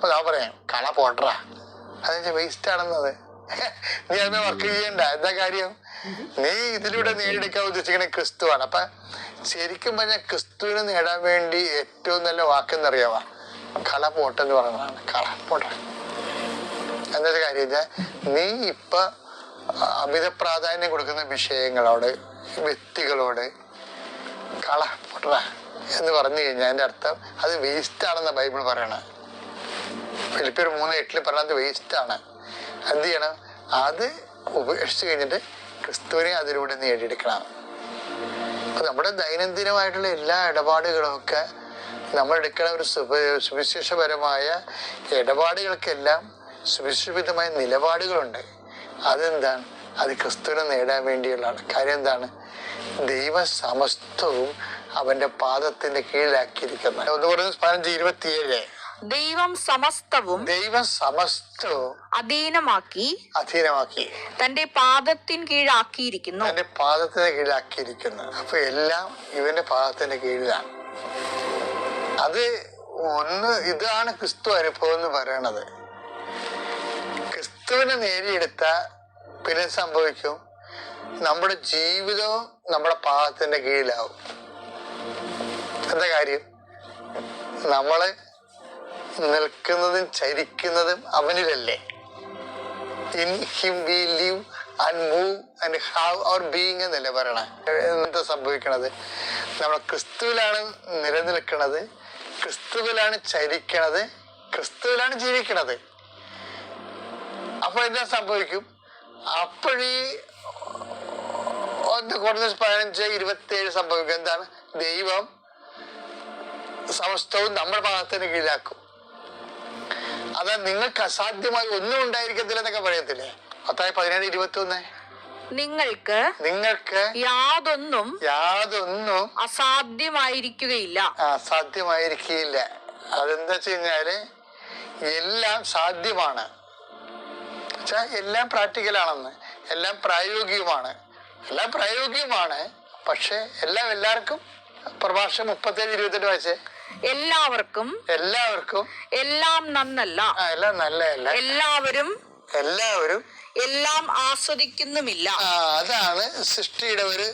അപ്പൊ ഞാൻ പറയാം കള പോട്ടറാ, അതെന്താ വേസ്റ്റ് ആണെന്നത്. നീ അതിനെ വർക്ക് ചെയ്യണ്ട. എന്താ കാര്യം? നീ ഇതിലൂടെ നേടിയെടുക്കാൻ ഉദ്ദേശിക്കുന്ന ക്രിസ്തുവാണ്. അപ്പൊ ശരിക്കും പറഞ്ഞാൽ ക്രിസ്തുവിനെ നേടാൻ വേണ്ടി ഏറ്റവും നല്ല വാക്കെന്നറിയാവാ കള പോട്ടെന്ന് പറയുന്നതാണ്. കള പോട്ടെ എന്താ കാര്യം വെച്ചാൽ നീ ഇപ്പൊ അമിത പ്രാധാന്യം കൊടുക്കുന്ന വിഷയങ്ങളോട്, വ്യക്തികളോട് കള പൊട്ട എന്ന് പറഞ്ഞു കഴിഞ്ഞാൽ അതിന്റെ അർത്ഥം അത് വേസ്റ്റ് ആണെന്ന ബൈബിൾ പറയണ. ഫിലിപ്പിയർ 3:8 പറഞ്ഞത് വേസ്റ്റ് ആണ്. എന്ത് ചെയ്യണം? അത് ഉപേക്ഷിച്ച് കഴിഞ്ഞിട്ട് ക്രിസ്തുവിനെ അതിലൂടെ നേടിയെടുക്കണം. അപ്പൊ നമ്മുടെ ദൈനംദിനമായിട്ടുള്ള എല്ലാ ഇടപാടുകളും ഒക്കെ നമ്മൾ എടുക്കുന്ന ഒരു സുവിശേഷപരമായ ഇടപാടുകൾക്കെല്ലാം സുവിശേഷമായ നിലപാടുകളുണ്ട്. അതെന്താണ്? അത് ക്രിസ്തുവിനെ നേടാൻ വേണ്ടിയുള്ളതാണ്. കാര്യം എന്താണ്? ദൈവ സമസ്തവും അവന്റെ പാദത്തിന്റെ കീഴിലാക്കിയിരിക്കുന്നത്. ഒന്ന് പറയുന്നത് 15:27. ദൈവം സമസ്തവും അധീനമാക്കി തന്റെ പാദത്തിന് കീഴാക്കിയിരിക്കുന്നു. തന്റെ പാദത്തിന് കീഴിലാക്കിയിരിക്കുന്നു. അപ്പൊ എല്ലാം ഇവന്റെ പാദത്തിന്റെ കീഴിലാണ്. അത് ഇതാണ് ക്രിസ്തു അനുഭവം എന്ന് പറയണത്. ക്രിസ്തുവിനെ നേടിയെടുത്ത പിന്നെ സംഭവിക്കും, നമ്മുടെ ജീവിതവും നമ്മുടെ പാദത്തിന്റെ കീഴിലാവും. എന്താ കാര്യം? നമ്മള് നിൽക്കുന്നതും ചരിക്കുന്നതും അവനിലല്ലേ. In him we live and move and have our being എന്നല്ലേ പറയണേ. എന്താ സംഭവിക്കണത്? നമ്മൾ ക്രിസ്തുവിലാണ് നിലനിൽക്കണത്, ക്രിസ്തുവിലാണ് ചരിക്കണത്, ക്രിസ്തുവിലാണ് ജീവിക്കണത്. അപ്പൊ എന്താ സംഭവിക്കും? അപ്പോഴീ 1-15-27 സംഭവിക്കും. എന്താണ്? ദൈവം സമസ്തവും നമ്മുടെ പാദത്തിന് കീഴിലാക്കും. അതാ നിങ്ങൾക്ക് അസാധ്യമായി ഒന്നും ഉണ്ടായിരിക്കത്തില്ല എന്നൊക്കെ പറയത്തില്ലേ? മത്തായി 17:21. നിങ്ങൾക്ക് യാതൊന്നും അസാധ്യമായിരിക്കുകയില്ല. അതെന്താ വെച്ച് കഴിഞ്ഞാല് എല്ലാം സാധ്യമാണ്. എല്ലാം പ്രാക്ടിക്കലാണെന്ന്, എല്ലാം പ്രായോഗികമാണ്. പക്ഷെ എല്ലാവർക്കും പ്രഭാഷണം 37:28 വായിച്ചേ. എല്ലാവർക്കും എല്ലാം നന്നല്ല. എല്ലാം നല്ലതല്ല. എല്ലാവരും എല്ലാം ആസ്വദിക്കുന്നുമില്ല. അതാണ് സൃഷ്ടിയുടെ ഒരു